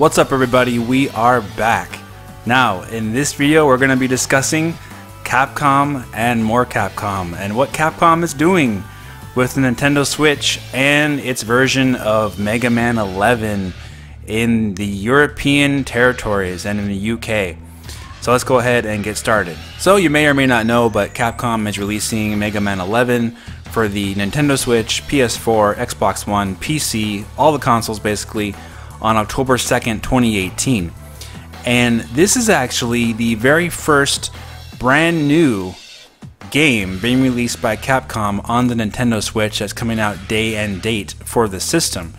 What's up everybody, we are back. Now in this video we're going to be discussing Capcom and more Capcom and what Capcom is doing with the Nintendo Switch and its version of Mega Man 11 in the European territories and in the UK. So let's go ahead and get started. So you may or may not know, but Capcom is releasing Mega Man 11 for the Nintendo Switch, PS4, Xbox One, PC, all the consoles basically, on October 2nd, 2018. And this is actually the very first brand new game being released by Capcom on the Nintendo Switch that's coming out day and date for the system.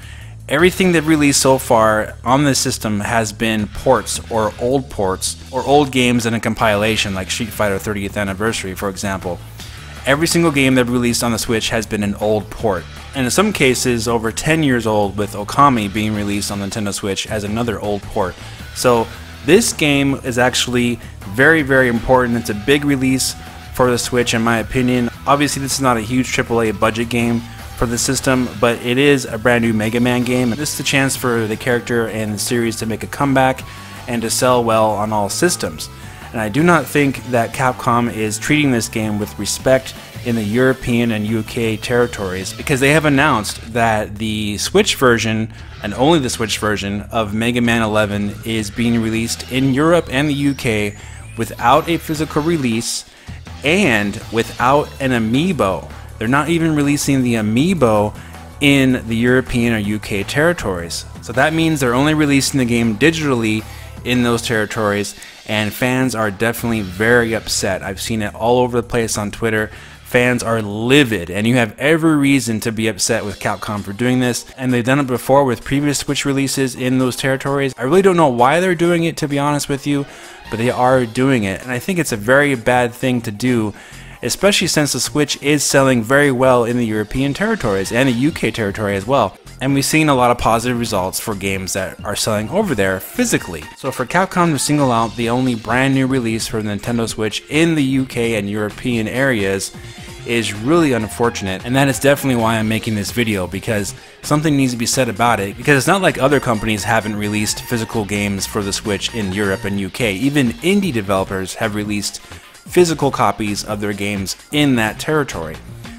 Everything they've released so far on the system has been ports or old games in a compilation, like Street Fighter 30th Anniversary, for example. Every single game they've released on the Switch has been an old port, and in some cases over 10 years old, with Okami being released on the Nintendo Switch as another old port. So this game is actually very, very important. It's a big release for the Switch in my opinion. Obviously this is not a huge AAA budget game for the system, but it is a brand new Mega Man game. This is a chance for the character and the series to make a comeback and to sell well on all systems. And I do not think that Capcom is treating this game with respect in the European and UK territories, because they have announced that the Switch version, and only the Switch version, of Mega Man 11 is being released in Europe and the UK without a physical release and without an amiibo. They're not even releasing the amiibo in the European or UK territories. So that means they're only releasing the game digitally in those territories, and fans are definitely very upset. I've seen it all over the place on Twitter. Fans are livid, and you have every reason to be upset with Capcom for doing this, and they've done it before with previous Switch releases in those territories. I really don't know why they're doing it, to be honest with you, but they are doing it, and I think it's a very bad thing to do, especially since the Switch is selling very well in the European territories and the UK territory as well. And we've seen a lot of positive results for games that are selling over there physically. So for Capcom to single out the only brand new release for the Nintendo Switch in the UK and European areas is really unfortunate, and that is definitely why I'm making this video, because something needs to be said about it, because it's not like other companies haven't released physical games for the Switch in Europe and UK. Even indie developers have released physical copies of their games in that territory.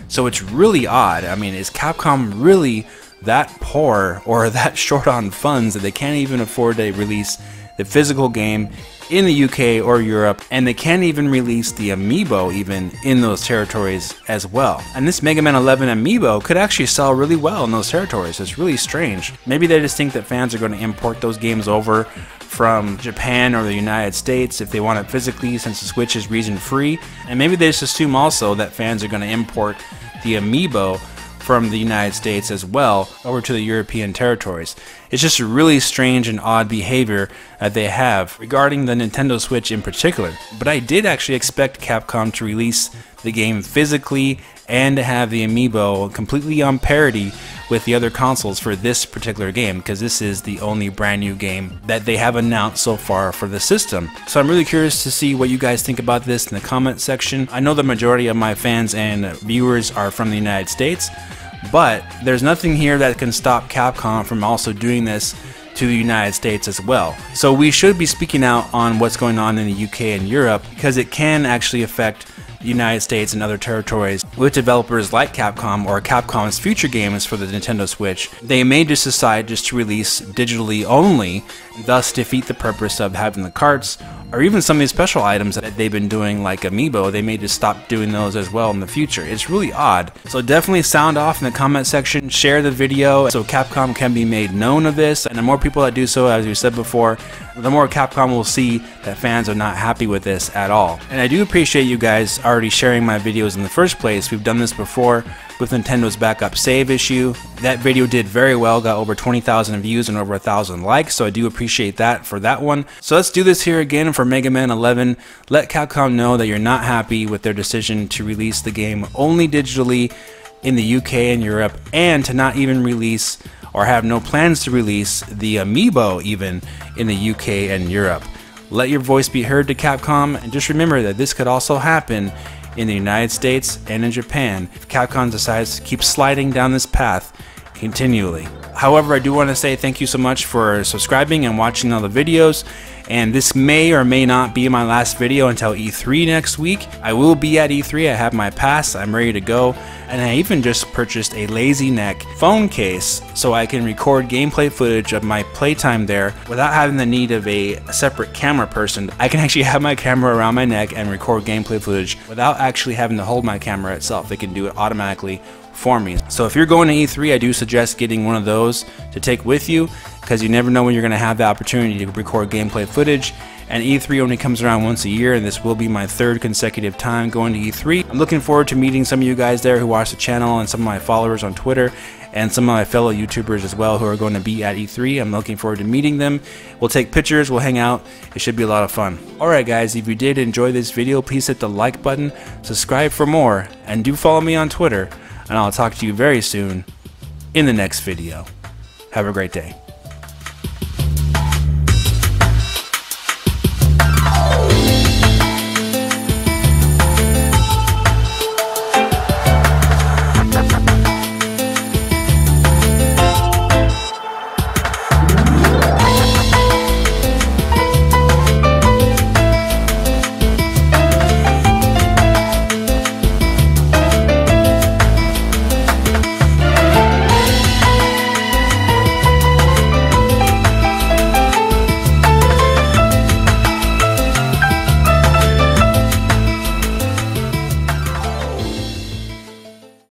So it's really odd. I mean, is Capcom really that poor or that short on funds that they can't even afford to release the physical game in the UK or Europe, and they can't even release the amiibo even in those territories as well? And this Mega Man 11 amiibo could actually sell really well in those territories. It's really strange. Maybe they just think that fans are going to import those games over from Japan or the United States if they want it physically, since the Switch is region free, and maybe they just assume also that fans are going to import the amiibo from the United States as well over to the European territories. It's just a really strange and odd behavior that they have regarding the Nintendo Switch in particular. But I did actually expect Capcom to release the game physically and to have the amiibo completely on parity with the other consoles for this particular game, because this is the only brand new game that they have announced so far for the system. So I'm really curious to see what you guys think about this in the comment section. I know the majority of my fans and viewers are from the United States, but there's nothing here that can stop Capcom from also doing this to the United States as well. So we should be speaking out on what's going on in the UK and Europe, because it can actually affect the United States and other territories with developers like Capcom or Capcom's future games for the Nintendo Switch. They may just decide just to release digitally only, thus defeat the purpose of having the carts, or even some of these special items that they've been doing like amiibo. They may just stop doing those as well in the future. It's really odd. So definitely sound off in the comment section, share the video so Capcom can be made known of this, and the more people that do so, as we said before, the more Capcom will see that fans are not happy with this at all. And I do appreciate you guys already sharing my videos in the first place. We've done this before with Nintendo's backup save issue. That video did very well, got over 20,000 views and over 1,000 likes, so I do appreciate that for that one. So let's do this here again for Mega Man 11. Let Capcom know that you're not happy with their decision to release the game only digitally in the UK and Europe, and to not even release or have no plans to release the amiibo even in the UK and Europe. Let your voice be heard to Capcom, and just remember that this could also happen in the United States and in Japan if Capcom decides to keep sliding down this path continually. However, I do want to say thank you so much for subscribing and watching all the videos. And this may or may not be my last video until E3 next week. I will be at E3. I have my pass. I'm ready to go. And I even just purchased a Lazy Neck phone case so I can record gameplay footage of my playtime there without having the need of a separate camera person. I can actually have my camera around my neck and record gameplay footage without actually having to hold my camera itself. It can do it automatically for me. So if you're going to E3, I do suggest getting one of those to take with you, because you never know when you're going to have the opportunity to record gameplay footage. And E3 only comes around once a year, and this will be my 3rd consecutive time going to E3. I'm looking forward to meeting some of you guys there who watch the channel, and some of my followers on Twitter, and some of my fellow YouTubers as well who are going to be at E3. I'm looking forward to meeting them. We'll take pictures, we'll hang out. It should be a lot of fun. Alright guys, if you did enjoy this video, please hit the like button, subscribe for more, and do follow me on Twitter. And I'll talk to you very soon in the next video. Have a great day.